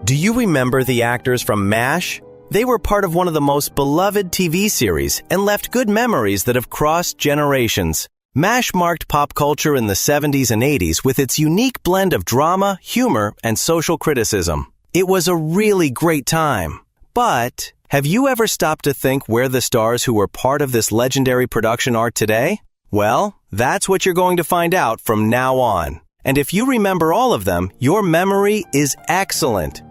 Do you remember the actors from MASH? They were part of one of the most beloved TV series and left good memories that have crossed generations. MASH marked pop culture in the 70s and 80s with its unique blend of drama, humor, and social criticism. It was a really great time. But have you ever stopped to think where the stars who were part of this legendary production are today? Well, that's what you're going to find out from now on. And if you remember all of them, your memory is excellent.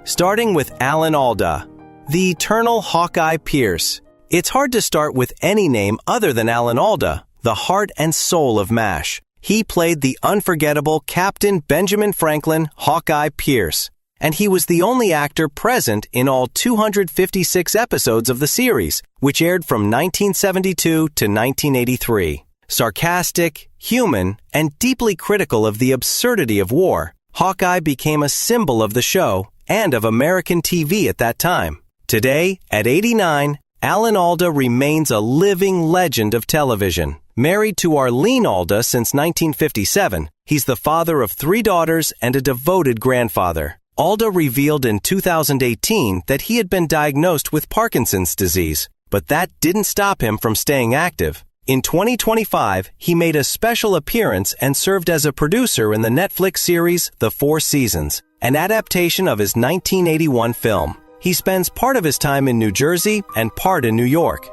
Starting with Alan Alda, the eternal Hawkeye Pierce. It's hard to start with any name other than Alan Alda, the heart and soul of MASH. He played the unforgettable Captain Benjamin Franklin Hawkeye Pierce, and he was the only actor present in all 256 episodes of the series, which aired from 1972 to 1983. Sarcastic, human, and deeply critical of the absurdity of war, Hawkeye became a symbol of the show and of American TV at that time. Today, at 89, Alan Alda remains a living legend of television. Married to Arlene Alda since 1957, he's the father of 3 daughters and a devoted grandfather. Alda revealed in 2018 that he had been diagnosed with Parkinson's disease, but that didn't stop him from staying active. In 2025, he made a special appearance and served as a producer in the Netflix series The Four Seasons, an adaptation of his 1981 film. He spends part of his time in New Jersey and part in New York.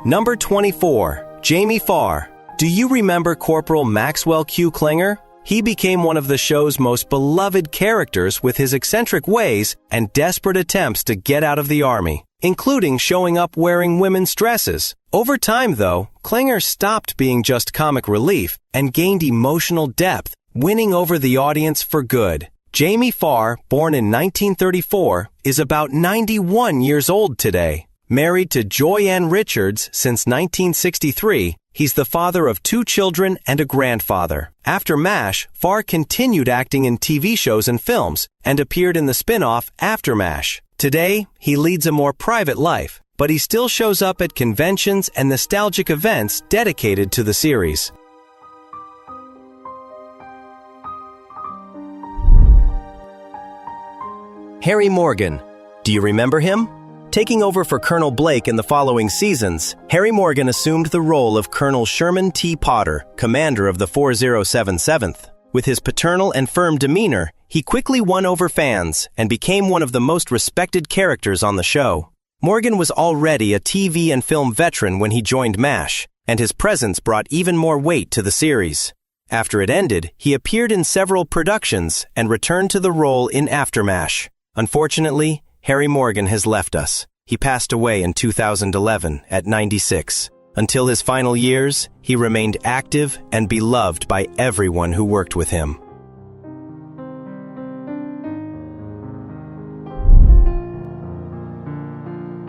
Number 24. Jamie Farr. Do you remember Corporal Maxwell Q. Klinger? He became one of the show's most beloved characters with his eccentric ways and desperate attempts to get out of the Army, including showing up wearing women's dresses. Over time, though, Klinger stopped being just comic relief and gained emotional depth, winning over the audience for good. Jamie Farr, born in 1934, is about 91 years old today. Married to Joy Ann Richards since 1963, he's the father of 2 children and a grandfather. After MASH, Farr continued acting in TV shows and films and appeared in the spin-off After MASH. Today, he leads a more private life, but he still shows up at conventions and nostalgic events dedicated to the series. Harry Morgan. Do you remember him? Taking over for Colonel Blake in the following seasons, Harry Morgan assumed the role of Colonel Sherman T. Potter, commander of the 4077th. With his paternal and firm demeanor, he quickly won over fans and became one of the most respected characters on the show. Morgan was already a TV and film veteran when he joined MASH, and his presence brought even more weight to the series. After it ended, he appeared in several productions and returned to the role in After MASH. Unfortunately, Harry Morgan has left us. He passed away in 2011 at 96. Until his final years, he remained active and beloved by everyone who worked with him.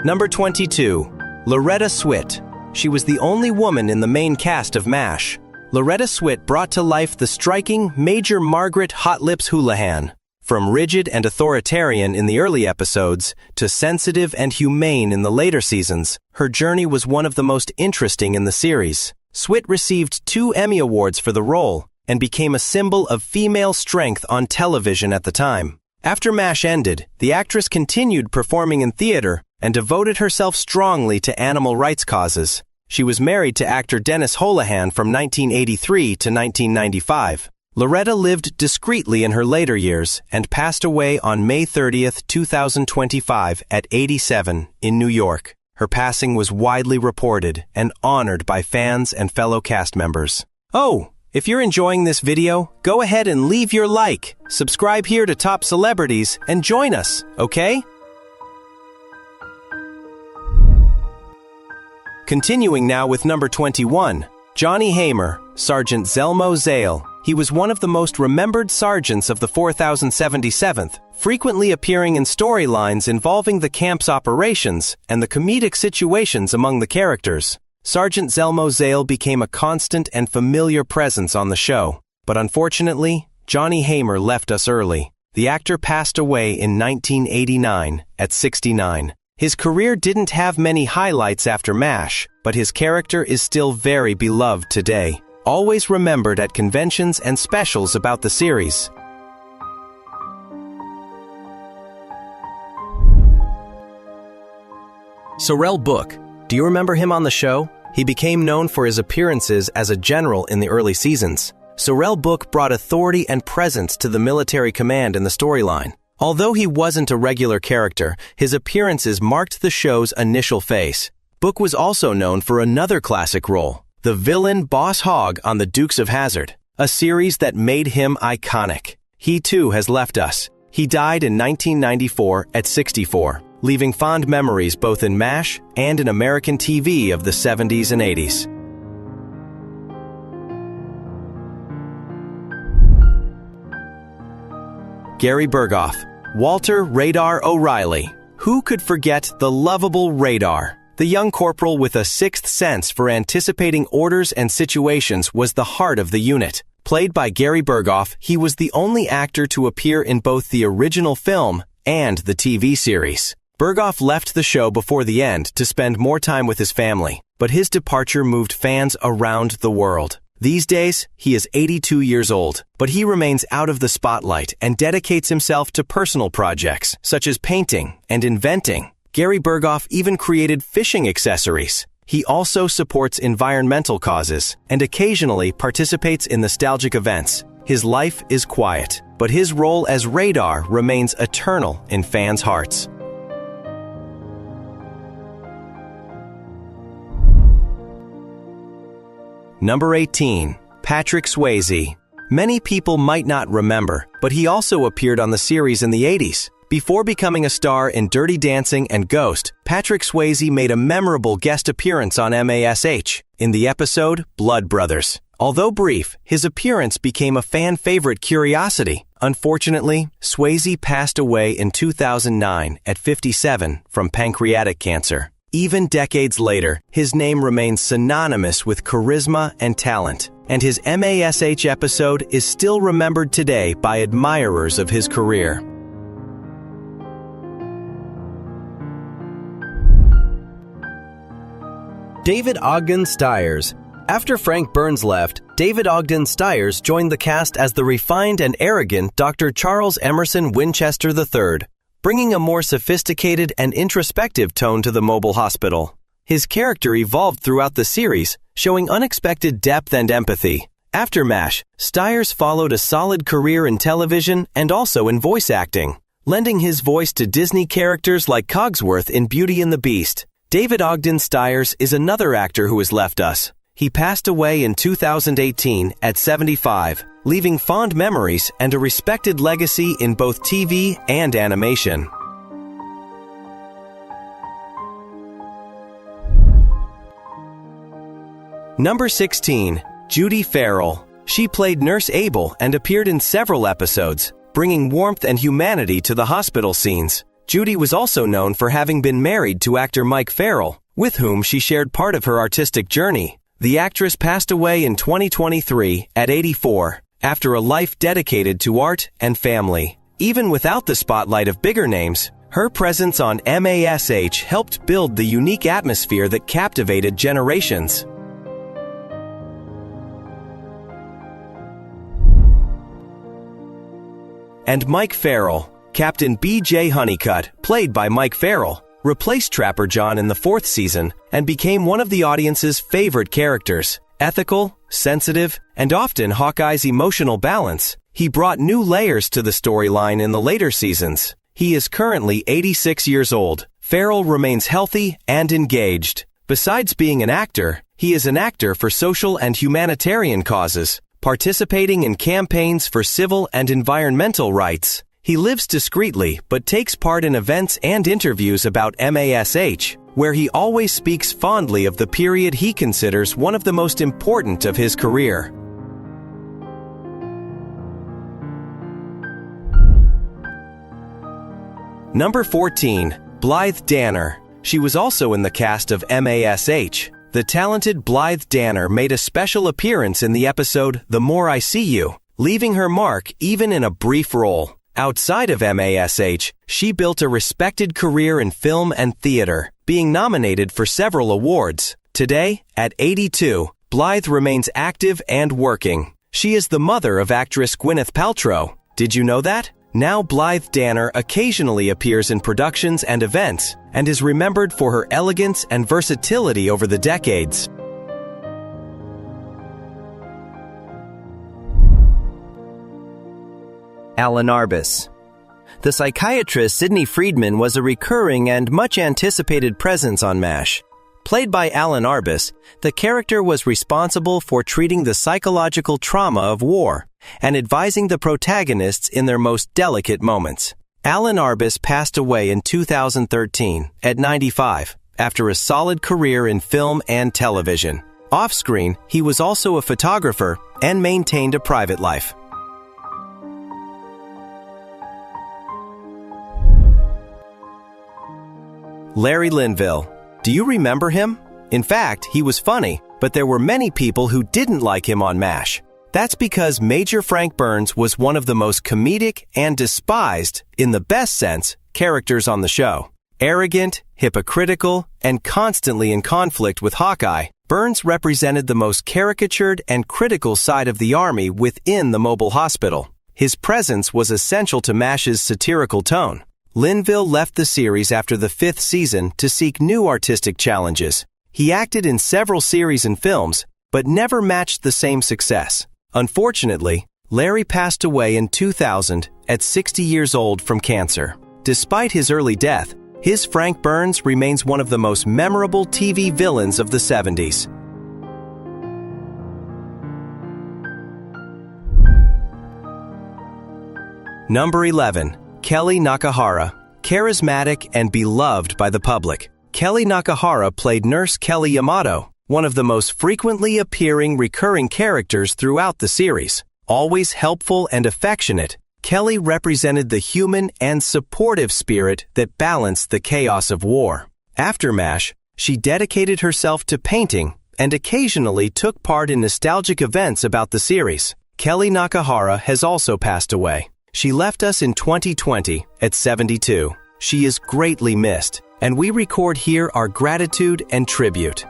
Number 22. Loretta Swit. She was the only woman in the main cast of MASH. Loretta Swit brought to life the striking Major Margaret Hot Lips Houlihan. From rigid and authoritarian in the early episodes to sensitive and humane in the later seasons, her journey was one of the most interesting in the series. Swit received 2 Emmy Awards for the role and became a symbol of female strength on television at the time. After MASH ended, the actress continued performing in theater and devoted herself strongly to animal rights causes. She was married to actor Dennis Houlihan from 1983 to 1995. Loretta lived discreetly in her later years and passed away on May 30, 2025 at 87 in New York. Her passing was widely reported and honored by fans and fellow cast members. Oh, if you're enjoying this video, go ahead and leave your like, subscribe here to Top Celebrities, and join us, okay? Continuing now with number 21, Johnny Hamer, Sergeant Zelmo Zale. He was one of the most remembered sergeants of the 4077th, frequently appearing in storylines involving the camp's operations and the comedic situations among the characters. Sergeant Zelmo Zale became a constant and familiar presence on the show, but unfortunately, Johnny Hamer left us early. The actor passed away in 1989 at 69. His career didn't have many highlights after MASH, but his character is still very beloved today, always remembered at conventions and specials about the series. Sorrell Booke. Do you remember him on the show? He became known for his appearances as a general in the early seasons. Sorrell Booke brought authority and presence to the military command in the storyline. Although he wasn't a regular character, his appearances marked the show's initial phase. Booke was also known for another classic role, the villain Boss Hogg on The Dukes of Hazzard, a series that made him iconic. He too has left us. He died in 1994 at 64, leaving fond memories both in MASH and in American TV of the 70s and 80s. Gary Burghoff. Walter Radar O'Reilly. Who could forget the lovable Radar? The young corporal with a sixth sense for anticipating orders and situations was the heart of the unit. Played by Gary Burghoff, he was the only actor to appear in both the original film and the TV series. Burghoff left the show before the end to spend more time with his family, but his departure moved fans around the world. These days, he is 82 years old, but he remains out of the spotlight and dedicates himself to personal projects, such as painting and inventing. Gary Burghoff even created fishing accessories. He also supports environmental causes and occasionally participates in nostalgic events. His life is quiet, but his role as Radar remains eternal in fans' hearts. Number 18. Patrick Swayze. Many people might not remember, but he also appeared on the series in the 80s. Before becoming a star in Dirty Dancing and Ghost, Patrick Swayze made a memorable guest appearance on MASH in the episode Blood Brothers. Although brief, his appearance became a fan-favorite curiosity. Unfortunately, Swayze passed away in 2009 at 57 from pancreatic cancer. Even decades later, his name remains synonymous with charisma and talent, and his MASH episode is still remembered today by admirers of his career. David Ogden Stiers. After Frank Burns left, David Ogden Stiers joined the cast as the refined and arrogant Dr. Charles Emerson Winchester III, bringing a more sophisticated and introspective tone to the mobile hospital. His character evolved throughout the series, showing unexpected depth and empathy. After MASH, Stiers followed a solid career in television and also in voice acting, lending his voice to Disney characters like Cogsworth in Beauty and the Beast. David Ogden Stiers is another actor who has left us. He passed away in 2018 at 75, leaving fond memories and a respected legacy in both TV and animation. Number 16. Judy Farrell. She played Nurse Abel and appeared in several episodes, bringing warmth and humanity to the hospital scenes. Judy was also known for having been married to actor Mike Farrell, with whom she shared part of her artistic journey. The actress passed away in 2023 at 84, after a life dedicated to art and family. Even without the spotlight of bigger names, her presence on MASH helped build the unique atmosphere that captivated generations. And Mike Farrell, Captain B.J. Honeycutt, played by Mike Farrell, replaced Trapper John in the 4th season and became one of the audience's favorite characters. Ethical, sensitive, and often Hawkeye's emotional balance, he brought new layers to the storyline in the later seasons. He is currently 86 years old. Farrell remains healthy and engaged. Besides being an actor, he is an actor for social and humanitarian causes, participating in campaigns for civil and environmental rights. He lives discreetly but takes part in events and interviews about MASH, where he always speaks fondly of the period he considers one of the most important of his career. Number 14. Blythe Danner. She was also in the cast of MASH. The talented Blythe Danner made a special appearance in the episode The More I See You, leaving her mark even in a brief role. Outside of MASH, she built a respected career in film and theater, being nominated for several awards. Today, at 82, Blythe remains active and working. She is the mother of actress Gwyneth Paltrow. Did you know that? Now Blythe Danner occasionally appears in productions and events, and is remembered for her elegance and versatility over the decades. Alan Arbus. The psychiatrist Sidney Friedman was a recurring and much-anticipated presence on MASH. Played by Alan Arbus, the character was responsible for treating the psychological trauma of war and advising the protagonists in their most delicate moments. Alan Arbus passed away in 2013 at 95 after a solid career in film and television. Off-screen, he was also a photographer and maintained a private life. Larry Linville. Do you remember him? In fact, he was funny, but there were many people who didn't like him on MASH. That's because Major Frank Burns was one of the most comedic and despised, in the best sense, characters on the show. Arrogant, hypocritical, and constantly in conflict with Hawkeye, Burns represented the most caricatured and critical side of the Army within the mobile hospital. His presence was essential to MASH's satirical tone. Linville left the series after the 5th season to seek new artistic challenges. He acted in several series and films, but never matched the same success. Unfortunately, Larry passed away in 2000 at 60 years old from cancer. Despite his early death, his Frank Burns remains one of the most memorable TV villains of the 70s. Number 11. Kellye Nakahara. Charismatic and beloved by the public, Kellye Nakahara played Nurse Kelly Yamato, one of the most frequently appearing recurring characters throughout the series. Always helpful and affectionate, Kellye represented the human and supportive spirit that balanced the chaos of war. After MASH, she dedicated herself to painting and occasionally took part in nostalgic events about the series. Kellye Nakahara has also passed away. She left us in 2020 at 72. She is greatly missed, and we record here our gratitude and tribute.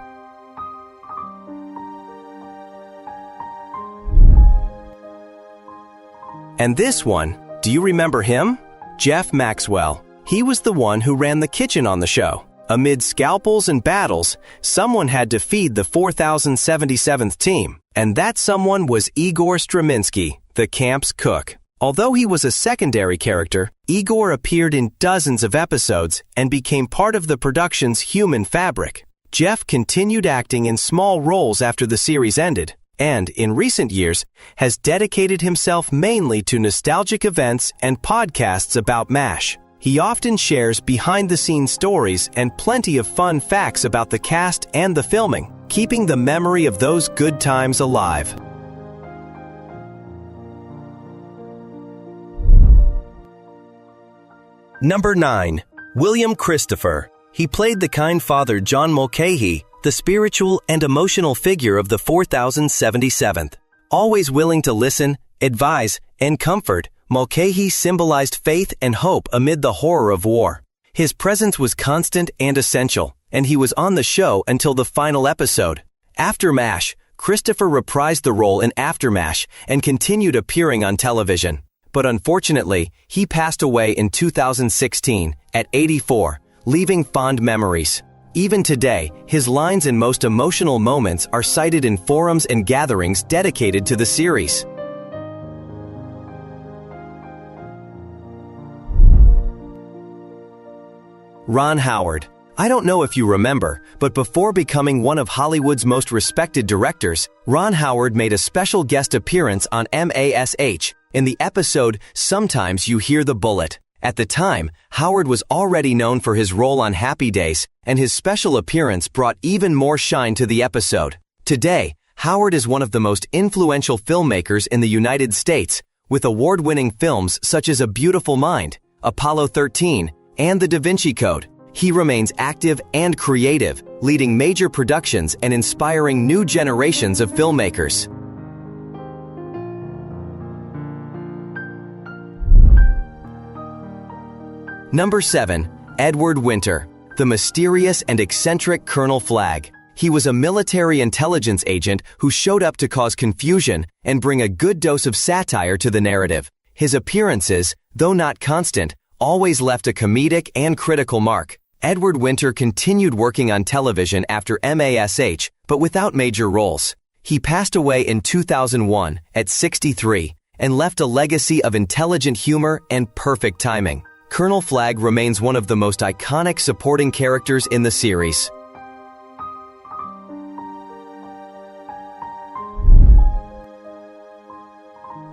And this one, do you remember him? Jeff Maxwell. He was the one who ran the kitchen on the show. Amid scalpels and battles, someone had to feed the 4077th team, and that someone was Igor Straminsky, the camp's cook. Although he was a secondary character, Igor appeared in dozens of episodes and became part of the production's human fabric. Jeff continued acting in small roles after the series ended, and, in recent years, has dedicated himself mainly to nostalgic events and podcasts about MASH. He often shares behind-the-scenes stories and plenty of fun facts about the cast and the filming, keeping the memory of those good times alive. Number 9. William Christopher. He played the kind father John Mulcahy, the spiritual and emotional figure of the 4077th. Always willing to listen, advise, and comfort, Mulcahy symbolized faith and hope amid the horror of war. His presence was constant and essential, and he was on the show until the final episode. After MASH, Christopher reprised the role in After MASH and continued appearing on television. But unfortunately, he passed away in 2016 at 84, leaving fond memories. Even today, his lines and most emotional moments are cited in forums and gatherings dedicated to the series. Ron Howard. I don't know if you remember, but before becoming one of Hollywood's most respected directors, Ron Howard made a special guest appearance on MASH in the episode Sometimes You Hear the Bullet. At the time, Howard was already known for his role on Happy Days, and his special appearance brought even more shine to the episode. Today, Howard is one of the most influential filmmakers in the United States, with award-winning films such as A Beautiful Mind, Apollo 13, and The Da Vinci Code. He remains active and creative, leading major productions and inspiring new generations of filmmakers. Number 7. Edward Winter. The mysterious and eccentric Colonel Flagg. He was a military intelligence agent who showed up to cause confusion and bring a good dose of satire to the narrative. His appearances, though not constant, always left a comedic and critical mark. Edward Winter continued working on television after MASH, but without major roles. He passed away in 2001 at 63 and left a legacy of intelligent humor and perfect timing. Colonel Flagg remains one of the most iconic supporting characters in the series.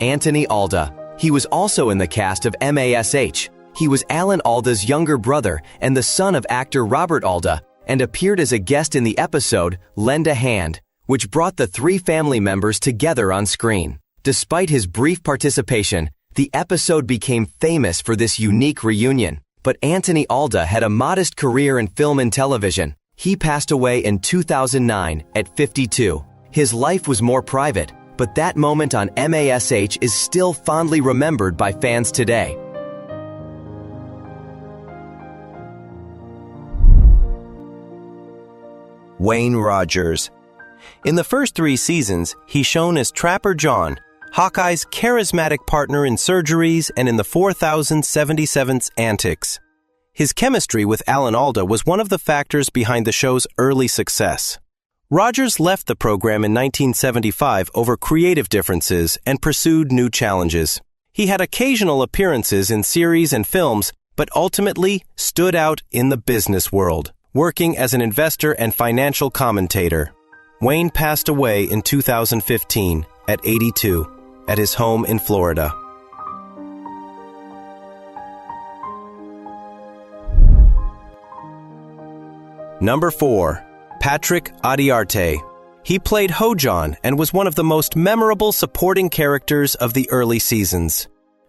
Anthony Alda. He was also in the cast of MASH. He was Alan Alda's younger brother and the son of actor Robert Alda, and appeared as a guest in the episode Lend a Hand, which brought the three family members together on screen. Despite his brief participation, the episode became famous for this unique reunion. But Anthony Alda had a modest career in film and television. He passed away in 2009 at 52. His life was more private, but that moment on MASH is still fondly remembered by fans today. Wayne Rogers. In the first 3 seasons, he shone as Trapper John, Hawkeye's charismatic partner in Surgeries and in the 4077's antics. His chemistry with Alan Alda was one of the factors behind the show's early success. Rogers left the program in 1975 over creative differences and pursued new challenges. He had occasional appearances in series and films, but ultimately stood out in the business world, working as an investor and financial commentator. Wayne passed away in 2015 at 82 at his home in Florida. Number 4. Patrick Adiarte. He played Hojon and was one of the most memorable supporting characters of the early seasons.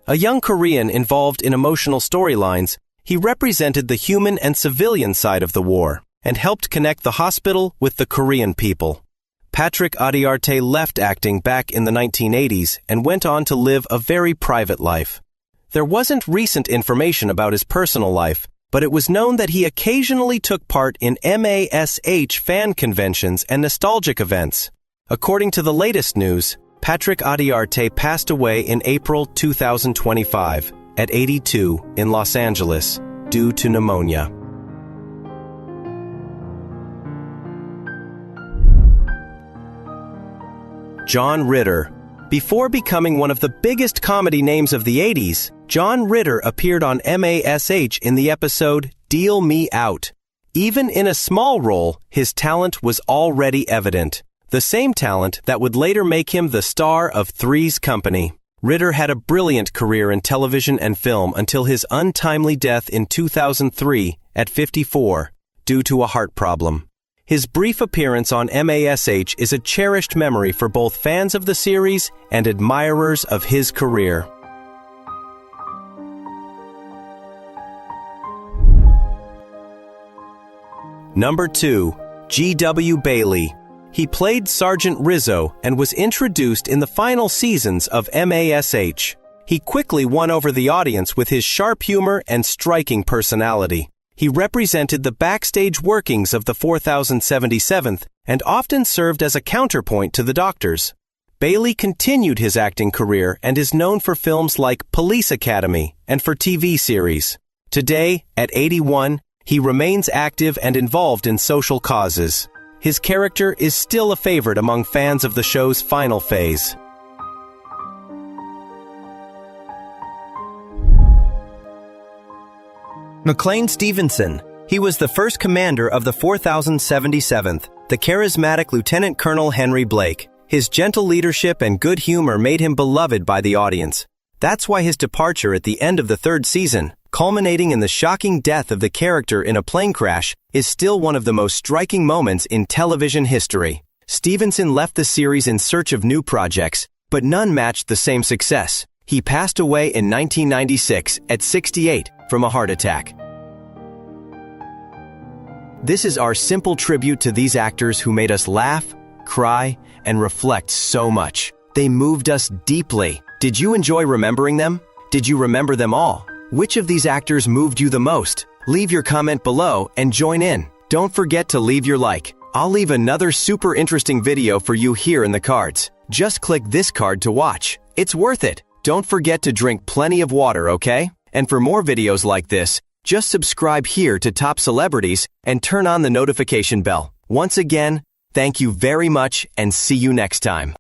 A young Korean involved in emotional storylines, he represented the human and civilian side of the war and helped connect the hospital with the Korean people. Patrick Adiarte left acting back in the 1980s and went on to live a very private life. There wasn't recent information about his personal life, but it was known that he occasionally took part in MASH fan conventions and nostalgic events. According to the latest news, Patrick Adiarte passed away in April 2025 at 82 in Los Angeles due to pneumonia. John Ritter. Before becoming one of the biggest comedy names of the 80s, John Ritter appeared on MASH in the episode Deal Me Out. Even in a small role, his talent was already evident. The same talent that would later make him the star of Three's Company. Ritter had a brilliant career in television and film until his untimely death in 2003 at 54 due to a heart problem. His brief appearance on MASH is a cherished memory for both fans of the series and admirers of his career. Number 2. G.W. Bailey. He played Sergeant Rizzo and was introduced in the final seasons of MASH. He quickly won over the audience with his sharp humor and striking personality. He represented the backstage workings of the 4077th and often served as a counterpoint to the doctors. Bailey continued his acting career and is known for films like Police Academy and for TV series. Today, at 81, he remains active and involved in social causes. His character is still a favorite among fans of the show's final phase. McLean Stevenson. He was the first commander of the 4077th, the charismatic Lieutenant Colonel Henry Blake. His gentle leadership and good humor made him beloved by the audience. That's why his departure at the end of the 3rd season, culminating in the shocking death of the character in a plane crash, is still one of the most striking moments in television history. Stevenson left the series in search of new projects, but none matched the same success. He passed away in 1996 at 68 from a heart attack. This is our simple tribute to these actors who made us laugh, cry, and reflect so much. They moved us deeply. Did you enjoy remembering them? Did you remember them all? Which of these actors moved you the most? Leave your comment below and join in. Don't forget to leave your like. I'll leave another super interesting video for you here in the cards. Just click this card to watch. It's worth it. Don't forget to drink plenty of water, okay? And for more videos like this, just subscribe here to Top Celebrities and turn on the notification bell. Once again, thank you very much and see you next time.